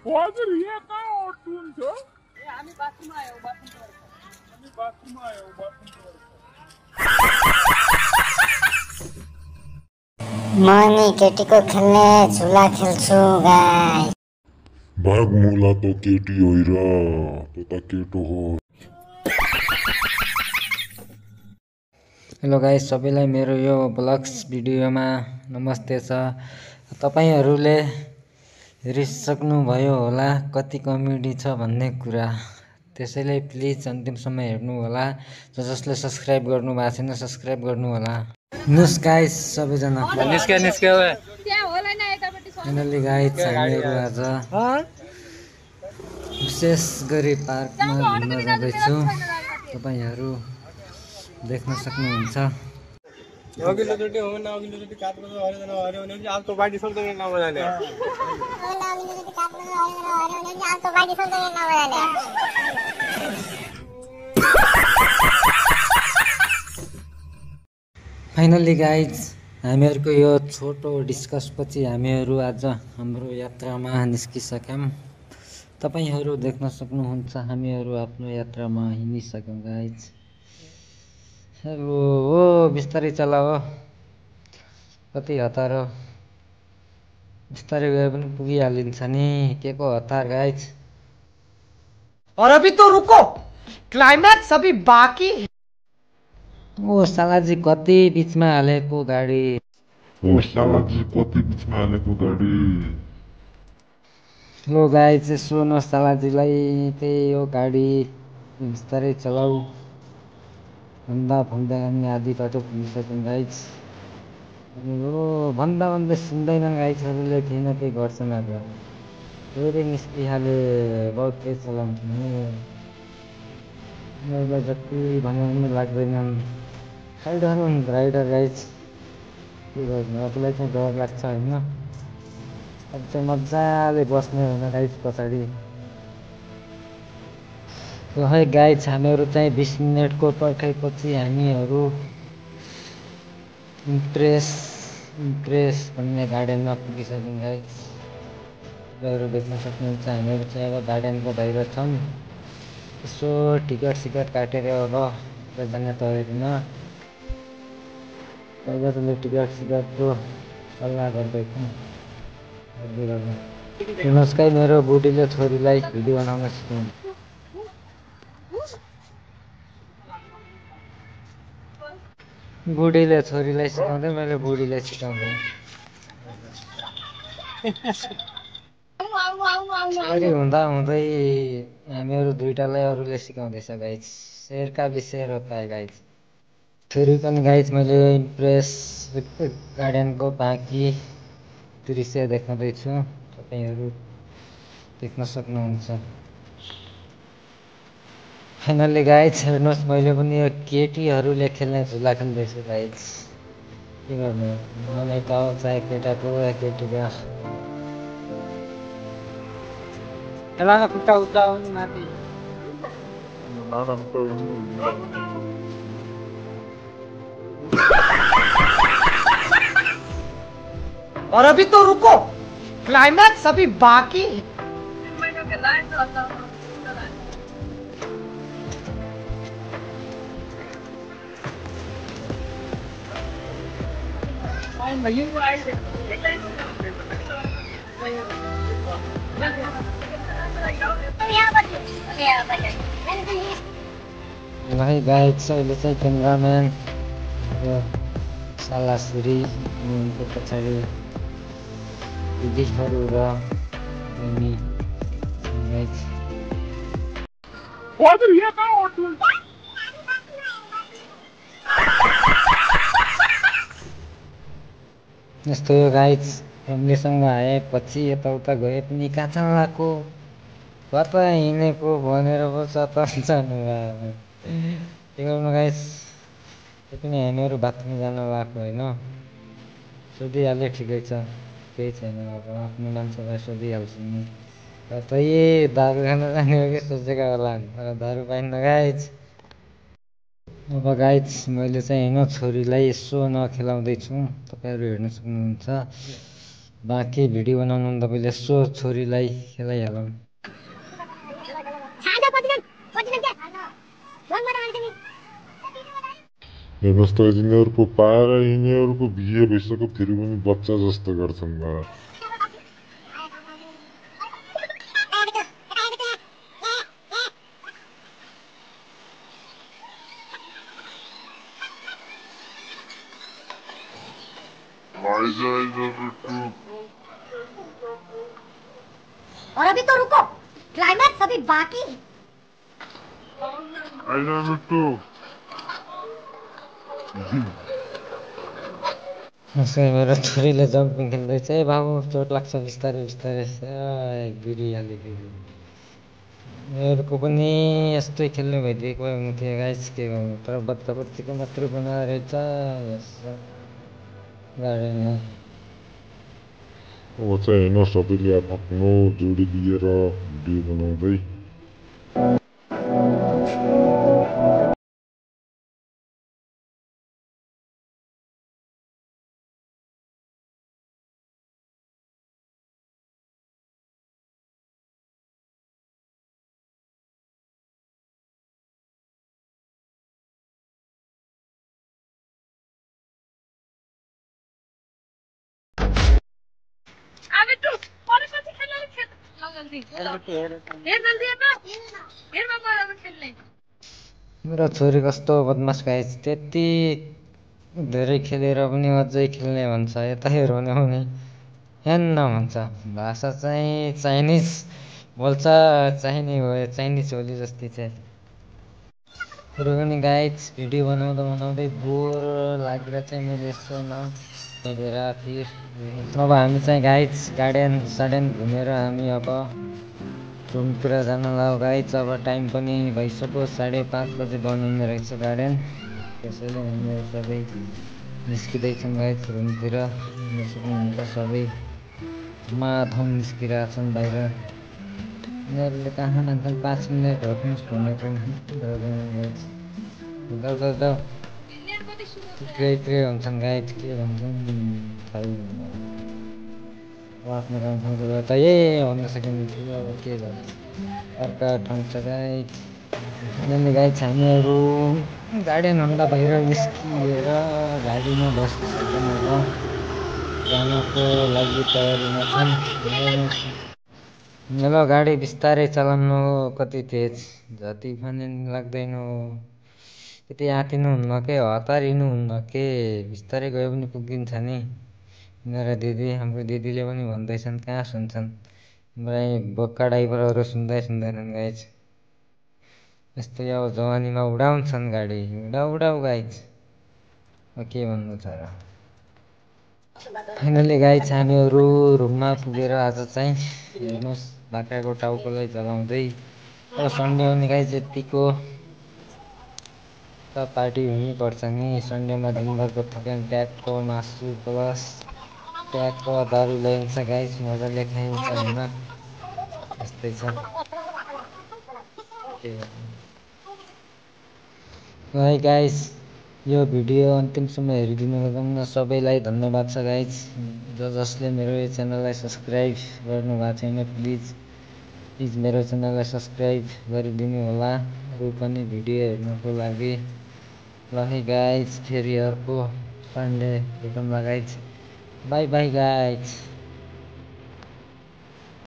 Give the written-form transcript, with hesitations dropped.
हजुर यहाँ कहाँ अड्टुन छ हामी बाथरुममा आयौ बाथरुममा म नि केटीको खेल्ने झुला खेल्छु गाइस। भाग मुला तो केटी होइन तो त केटो हो। हेलो गाइस, सबैलाई मेरो यो ब्लग्स भिडियोमा नमस्ते छ। तपाईहरुले हेरिसक्नुभयो होला कति कमेडी छ भन्ने कुरा, त्यसैले प्लिज अन्तिमसम्म हेर्नु होला। जसले सब्स्क्राइब गर्नु भएको छैन सब्स्क्राइब गर्नु होला। नुस गाइस सबैजना निस्क्यो फाइनली गाइस हामीहरु आज विशेष गरी पार्कमा घुम्न जाँदैछु। तपाईहरु देख्न सक्नुहुन्छ। अघिल्लोचोटि हो न अघिल्लोचोटि काट्नु हर्यो भने आज तो बाटी सक्दैन नमजाले फाइनली गाइज हामीहरुको यो छोटो डिस्कस पछि हामीहरु आज हाम्रो यात्रामा निस्किसक्यौं। तपाईहरु देख्न सक्नुहुन्छ हामीहरु आफ्नो यात्रामा हिँडिसक्यौं गाइज। हेलो ओ बिस्तारै चलाओ, कति हतार हो, बिस्तारै गए पनि पुगिहालिन्छ नि। के को हतार गाइज। और अभी तो रुको, क्लाइमैक्स अभी बाकी। ओ सालाजी कति बीचमा हालेको गाडी। लो गाइज यसो न सालाजीलाई त्यही हो गाडी बिस्तारै चलाऊ भन्दा भन्दै हामी आधी बाटो पुगिसक्यौं गाइज। हो भन्दा भन्दै सुन्दैन गाइजहरूले, केही न केही गर्छन् आज। फेरि निस्किहाले बहुत तेज चलाउँछु मलाई जति भन्यो पनि लाग्दैनन्। राइडर गाइज के गर्नु, आफूलाई चाहिँ डर लाग्छ होइन। अब चाहिँ मजाले बस्ने होइन गाइज पछाडि। है गाइज हामीहरु चाहिँ 20 मिनेटको पर्खाइपछि हामीहरु इम्प्रेस भन्ने गार्डनमा पुगिसक्यौं गाइज। तपाईँहरु देख्न सक्नुहुन्छ हामीहरु चाहिँ अब गार्डनको बाहिर छौं। यसो टिकट सिकट काटेर अब जाने तयारीमा पहिलाले टिकट सिकटको सल्लाह गर्दैछौँ। हेर्नुहोस् है मेरो बुढीले छोरीलाई भिडियो बनाउन सिकाउँछ। बुढीले छोरीलाई सिकाउँदै मैले बुढीलाई सिकाउँदै। छोरी हुँदा हुँदै हामीहरु दुईटालाई अरूले सिकाउँदैछ गाइज। शेर का भी शेर होता है गाइज। फेरि पनि गाइज मैले इम्प्रेस गार्डनको बाँकी दृश्य देखाउँदैछु, तपाईहरु देख्न सक्नुहुन्छ। फाइनली गाइज हेर्नुहोस् मैले पनि यो केटीहरूले खेल्ने झुला खेल्दैछु गाइज। के गर्नु, मलाई त चाहे केटाको या केटीको। एलाना खुट्टा उचाउनु माथि और अभी तो रुको, क्लाइमैक्स अभी बाकी। भाइ गाइज अहिले चाहिँ क्यामेराम्यान यो सालाश्री उनको पछाडि विदेशहरू र अनि गाइज हजुर यहाँ कहाँ अड्टुन यस्तो यो गाइज फ्यामिलीसँग आएपछि यताउता गए पनि कहाँ चलाएको कता हिँडेको भनेर पो चता जानु भयो। के गर्नु गाइज, त्यो पनि हामीहरू बाथरुम जान लगाएको होइन। सोधिहाले ठिकै छ, केही छैन। अब आफ्नो मान्छेलाई सोधिहाल्छु नि। कतै दारु खान जाने हो कि सोचेका होला तर दारु पाइन्न गाइज। अब गाइज मैले चाहिँ होइन छोरीलाई यसो नखेलाउँदैछु, तपाईँहरू हेर्न सक्नुहुन्छ। बाँकी भिडियो बनाउनु तपाईँले यसो छोरीलाई खेलाइहालौँ। हेर्नुहोस् त यिनीहरूको पारा यिनीहरूको बिहे भइसक्यो फेरि पनि बच्चा जस्तो गर्छन् बा। और अभी तो रुको, क्लाइमैक्स अभी बाकी। मेरो छोरीले जम्पिङ खेल्दैछ। ए बाबु चोट लाग्छ, बिस्तारै बिस्तारै। गिरिहाल्यो फेरि। उनीहरूको पनि यस्तै खेल्ने भइदिएको भए हुन्थ्यो गाइस, के गर्नु। तर बच्चाबच्चीको मात्रै बनाएर रहेछ गार्डनमा। अब चाहिँ होइन सबैले आफ्नो जोडी लिएर भिडियो बनाउँदै मेरो छोरी कस्तो बदमास गाइस, त्यति धेरै खेलेर पनि अझै खेल्ने भन्छ। यता हेऱ्यो भने पनि हेन्न भन्छ। भाषा चाहिँ चाइनिज बोल्छ, चाइनिज होली जस्तै चाहिँ। कुरो पनि गाइस भिडियो बनाउँदा बनाउँदै बोर लागेर चाहिँ मैले यसो हेरेर थिएँ। अब हामी चाहिँ गाइस गार्डन सार्डन घुमेर हामी अब रुमतिर जान लाग्यो गाइस। अब टाइम पनि भइसक्यो, 5:30 बजे बन्द हुने रहेछ गार्डन। त्यसैले हामीहरू सबै निस्किँदैछौँ गाइस रुमतिर। निस्किनुहुन्छ सबै माथाउँ निस्किरहेछन् बाहिर। यिनीहरूले कहाँ जान्छन्, 5 मिनट रोक्नुहोस् भनेको जाऊ पुरै हुन्छन् गाइस, के भन्छन् आफ्नो काम त भन्न सकिने थियो। अब के गर्छ, अर्का ठाउँ छ गाइस। यिनीहरूले गाइस हामीहरू गार्डनभन्दा बाहिर निस्किएर गाडीमा बसिसक्छन्। जानको लागि तयारीमा छन्। ल गाडी बिस्तारै चलाउनु, कति तेज जति पनि लाग्दैन। त्यति आँटिनुहुन्न के हतारिनुहुन्न के, बिस्तारै गयो पनि पुगिन्छ नि। मेरो दिदी, हाम्रो दिदीले पनि भन्दैछन्, कहाँ सुन्छन् बोक्का ड्राइभरहरू सुन्दैनन् गाइस। यस्तै अब जवानीमा उडाउँछन् गाडी, उडाउ गाइस, के भन्नु छ र। फाइनली गाइस हामीहरू रुममा पुगेर आज चाहिँ हेर्नुहोस् बाख्राको टाउकोलाई जलाउँदै। अब सन्डे हो नि गाइस, यतिको त पार्टी हुनुपर्छ नि। सन्डेमा दिनभरको थकान ट्यागको मासु प्लस ट्यागको दारू ल्याइन्छ गाइस, मजाले खाइन्छ होइन। यस्तै छ है गाइस। यो भिडियो अन्तिमसम्म हेरिदिनु भएकोमा सबैलाई धन्यवाद छ गाइस। जसले मेरो यो च्यानललाई सब्सक्राइब गर्नु भएको छैन प्लिज मेरो च्यानललाई सब्सक्राइब गरिदिनु होला, अरू पनि भिडियो हेर्नुको लागि। ल है गाइस, फेरि अर्को सन्डे भेटौँला गाइस। Bye bye guys.